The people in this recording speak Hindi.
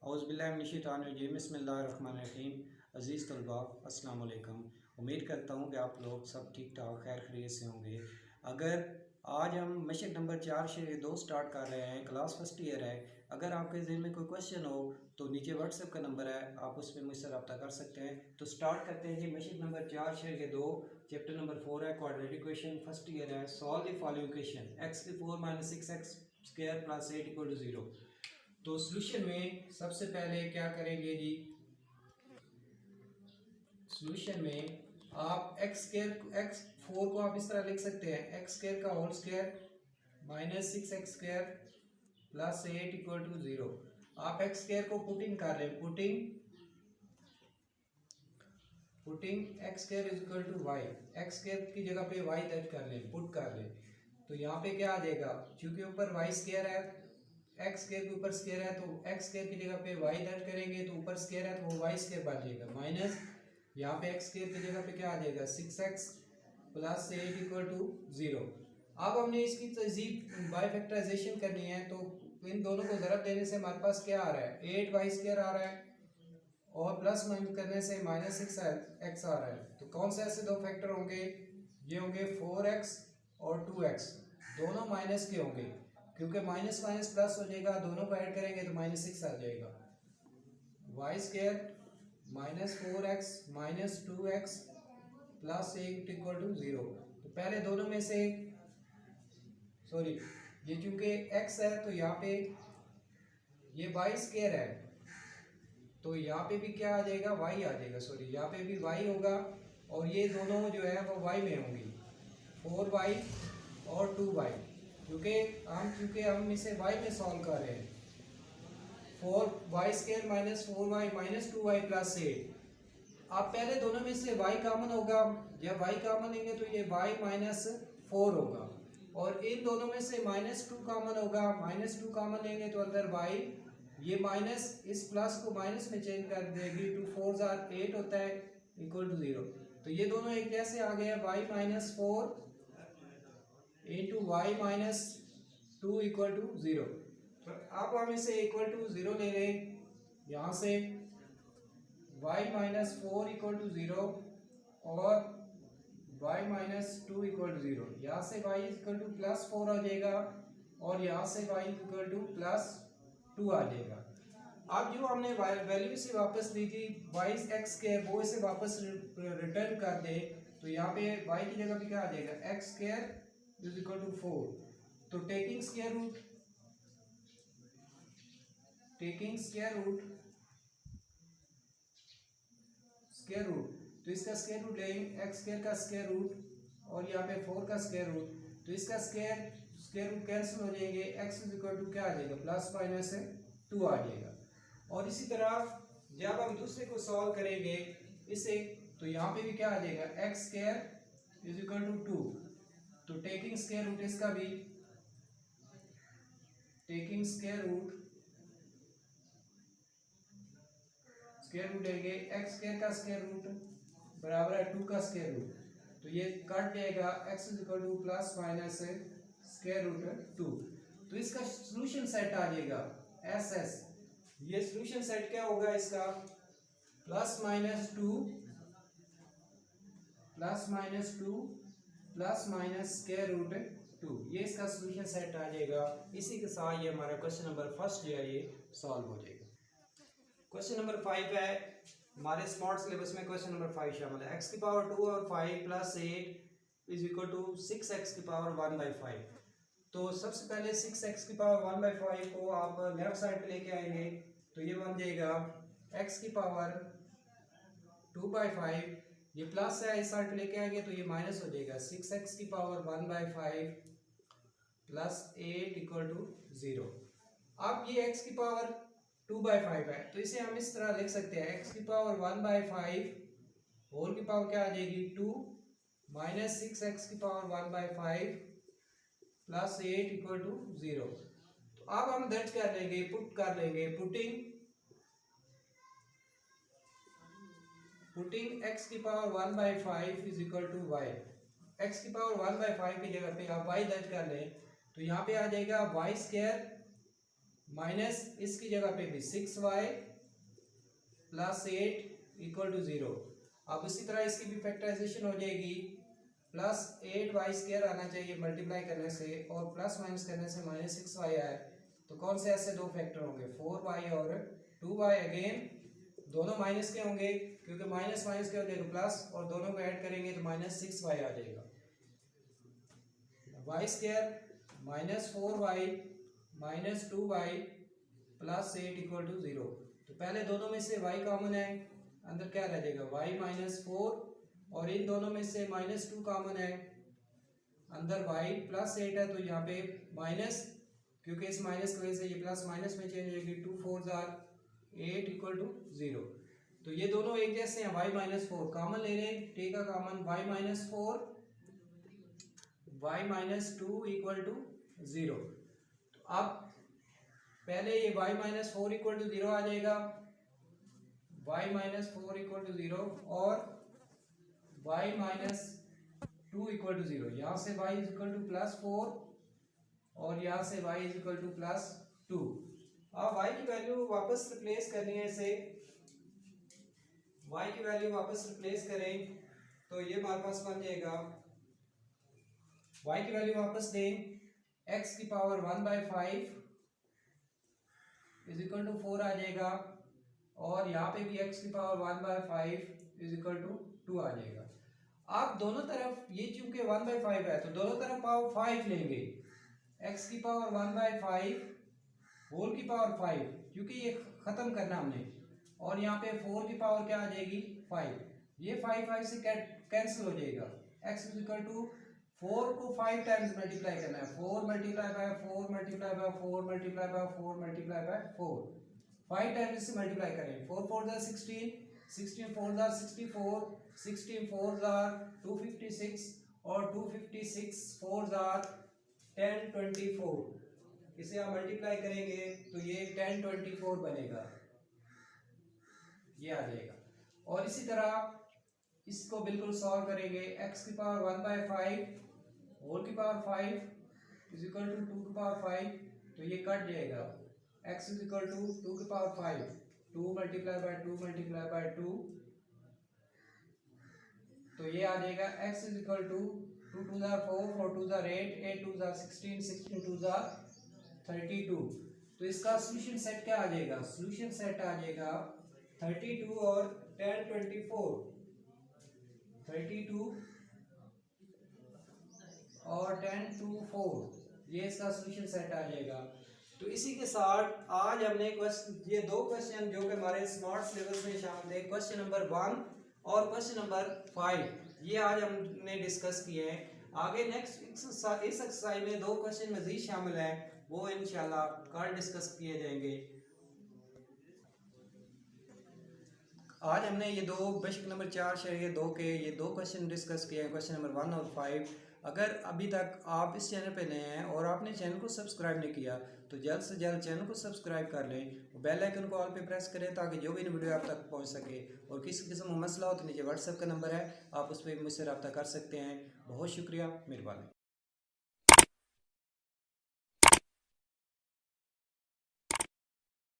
औज़ुबिल्लाहिमिनश्शैतानिर्रजीम बिस्मिल्लाहिर्रहमानिर्रहीम। अज़ीज़ तलबा अस्सलाम वालेकुम। उम्मीद करता हूँ कि आप लोग सब ठीक ठाक खैर खैरियत से होंगे। अगर आज हम मशक नंबर 4/2 स्टार्ट कर रहे हैं, क्लास फर्स्ट ईयर है। अगर आपके ज़हन में कोई क्वेश्चन हो तो नीचे व्हाट्सएप का नंबर है, आप उस पर मुझसे रब्ता कर सकते हैं। तो स्टार्ट करते हैं जी। मशक नंबर 4/2 चैप्टर नंबर 4 है, क्वाड्रेटिक इक्वेशन, फर्स्ट ईयर है। Solve the following equation, x⁴ - 6x² + 8 = 0। तो सॉल्यूशन में सबसे पहले क्या करेंगे जी, सॉल्यूशन में आप x4 को आप इस तरह लिख सकते हैं, x² का होल स्क्वायर - 6x² + 8 = 0। आप x² को पुटिंग कर रहे हैं, पुटिंग x² = y, x² की जगह पे y दर्ज कर लें, पुट कर लें। तो यहाँ पे क्या आ जाएगा, चूंकि ऊपर y² है, x² के ऊपर स्क्वायर है, तो x² की जगह पे y दर्ज करेंगे तो ऊपर स्क्वायर है तो वो y² बन जाएगा, माइनस यहाँ पे x² की जगह पे क्या आ जाएगा 6x + 8 = 0। अब हमने इसकी तहजीब बाय फैक्टराइजेशन करनी है, तो इन दोनों को ज़रब देने से हमारे पास क्या आ रहा है, 8y² आ रहा है, और प्लस माइनस करने से -6x आ रहा है। तो कौन से ऐसे दो फैक्टर होंगे, ये होंगे 4x और 2x, दोनों माइनस के होंगे, क्योंकि माइनस माइनस प्लस हो जाएगा, दोनों को ऐड करेंगे तो -6 आ जाएगा। y² -4x - 2x + 8 = 0। तो पहले दोनों में से सॉरी, ये चूंकि x है तो यहाँ पे ये y² है, तो यहाँ पे भी क्या आ जाएगा, y आ जाएगा, सॉरी यहाँ पे भी y होगा, और ये दोनों जो है वो y में होंगी, 4y और 2y, क्योंकि हम इसे y में सॉल्व कर रहे हैं। 4y² - 4y - 2y + 8। आप पहले दोनों में से y कॉमन होगा, जब y कॉमन लेंगे तो ये y - 4 होगा, और इन दोनों में से -2 कॉमन होगा, -2 कॉमन लेंगे तो अंदर y, ये माइनस इस प्लस को माइनस में चेंज कर देगी, 2 4 8 होता है = 0। तो ये दोनों एक जैसे आ गए, y - 4 × y - 2 = 0। तो अब हम इसे =0 ले लें, यहाँ से y - 4 = 0 और y - 2 = 0। यहाँ से y +4 आ जाएगा, और यहाँ से y +2 आ जाएगा। अब जो हमने वैल्यू इसे वापस दी थी y(x²), वो इसे वापस रिटर्न कर दे, तो यहाँ पे y की जगह पे क्या आ जाएगा, x² = 4। तो टेकिंग स्क्वायर रूट, तो इसका स्क्वायर रूट लेंगे, x² का स्क्वायर रूट और यहाँ पे 4 का स्क्वायर रूट, तो इसका स्क्वायर रूट कैंसिल हो जाएंगे, x क्या आ जाएगा, +-2 आ जाएगा। और इसी तरह जब हम दूसरे को सॉल्व करेंगे इसे, तो यहाँ पे भी क्या आ जाएगा, x² = 2। तो टेकिंग स्क्वायर रूट इसका भी, स्क्वायर रूट लेंगे, x² का स्क्वायर रूट बराबर है 2 का स्क्वायर रूट, तो ये कट जाएगा, x ±2। तो इसका सॉल्यूशन सेट आ जाएगा SS। ये सॉल्यूशन सेट क्या होगा इसका, +-2 ±2 ये इसका सॉल्यूशन सेट आ जाएगा। इसी के साथ ये हमारा क्वेश्चन नंबर फर्स्ट जो है ये सॉल्व हो जाएगा। क्वेश्चन नंबर 5 है, हमारे स्मार्ट सिलेबस में क्वेश्चन नंबर 5 शामिल है। x⁵ और 5 + 8 = 6x⁵ तो सबसे पहले 6x⁵ को आप लेफ्ट साइड पे लेके आएंगे, तो ये बन जाएगा x⁵ ये प्लस है, इस साइड पे लेके आएंगे तो ये माइनस हो जाएगा, 6x⁵ + 8 = 0। अब ये x⁵ है, तो इसे हम इस तरह लिख सकते हैं, x⁵ होल की पावर क्या आ जाएगी, 2 - 6x⁵ + 8 = 0। तो अब हम दर्ज कर लेंगे, पुट कर लेंगे, पुटिंग x⁵ = y, x⁵ की जगह पे आप y दर्ज कर लें, तो यहाँ पे आ जाएगा y² माइनस इसकी जगह पे भी 6y प्लस 8 इक्वल टू 0। अब इसी तरह इसकी भी फैक्टराइजेशन हो जाएगी, प्लस 8y स्क्वायर आना चाहिए मल्टीप्लाई करने से, और प्लस माइनस करने से माइनस 6y आए, तो कौन से ऐसे दो फैक्टर होंगे 4y और 2y। अगेन दोनों माइनस के होंगे क्योंकि माइनस माइनस के होते हैं तो प्लस, और दोनों को ऐड करेंगे तो माइनस 6y आ जाएगा। y square minus 4y minus 2y plus 8 equal to 0। तो पहले दोनों में से y कॉमन है, अंदर क्या रह जाएगा y माइनस 4, और इन दोनों में से माइनस 2 कॉमन है, अंदर y प्लस 8 है, तो यहाँ पे माइनस, क्योंकि इस माइनस की वजह से ये प्लस माइनस में चेंज होगी, 2 4 8 इक्वल टू 0। तो ये दोनों एक जैसे हैं, y माइनस 4 कॉमन ले रहे हैं, take a common y minus 4 y minus 2 equal to 0। तो अब पहले ये y माइनस 4 इक्वल टू 0 आ जाएगा, y माइनस 4 इक्वल टू 0, और y माइनस 2 इक्वल टू 0। यहाँ से y is equal two plus 4, और यहाँ से y is equal two plus 2। अब y की वैल्यू वापस रिप्लेस करनी है, इसे y की वैल्यू वापस रिप्लेस करें तो ये हमारे पास बन जाएगा, y की वैल्यू वापस दें, x की पावर 1/5 इज इक्वल टू 4 आ जाएगा, और यहाँ पे भी x की पावर 1/5 इज इक्वल टू 2 आ जाएगा। आप दोनों तरफ ये चूंकि 1/5 है तो दोनों तरफ पावर 5 लेंगे, x की पावर 1/5 होल की पावर 5, क्योंकि ये खत्म करना हमने, और यहाँ पे 4 की पावर क्या आ जाएगी 5, ये 5 से कैंसिल हो जाएगा। x इज इक्वल टू 4 को 5 टाइम्स मल्टीप्लाई करना है, 4 multiply by 4 multiply by 4 multiply by 4 multiply by 4, 5 times इससे मल्टीप्लाई करें, 4 4 जा 16, 16 4 जा 64, 16 4 जा 256, और 256 4 जा 1024। इसे आप मल्टीप्लाई करेंगे तो ये 1024 बनेगा, ये आ जाएगा। और इसी तरह इसको बिल्कुल सॉल्व करेंगे, x की पावर 1/5 होल की पावर 5 इज इक्वल टू 2 की पावर 5, तो ये कट जाएगा, x इज इक्वल टू 2 की power 5, 2 multiply by 2 multiply by 2, तो ये आ जाएगा x इज इक्वल टू 2 2 जा 4, 4 2 जा 8, 8 2 जा 16, 16 2 जा 32। तो इसका सोल्यूशन सेट क्या आ जाएगा, सोल्यूशन सेट आ जाएगा 32 और 1024, 32 और 1024, ये इसका सोल्यूशन सेट आ जाएगा। तो इसी के साथ आज हमने ये दो क्वेश्चन जो कि हमारे स्मार्ट सिलेबस में शामिल थे, क्वेश्चन नंबर 1 और क्वेश्चन नंबर 5, ये आज हमने डिस्कस किए हैं। आगे नेक्स्ट इस एक्सरसाइज में दो क्वेश्चन मजीद शामिल हैं, वो इंशाल्लाह कल डिस्कस किए जाएंगे। आज हमने ये दो बेसिक नंबर 4 शरिया 2 के ये दो क्वेश्चन डिस्कस किए हैं, क्वेश्चन नंबर 1 और 5। अगर अभी तक आप इस चैनल पे नए हैं और आपने चैनल को सब्सक्राइब नहीं किया तो जल्द से जल्द चैनल को सब्सक्राइब कर लें, बेल आइकन को ऑल पे प्रेस करें ताकि जो भी वीडियो आप तक पहुंच सके। और किसी किस्म का मसला हो तो नीचे व्हाट्सएप का नंबर है, आप उस पर मुझसे रब्ता कर सकते हैं। बहुत शुक्रिया, मेहरबानी।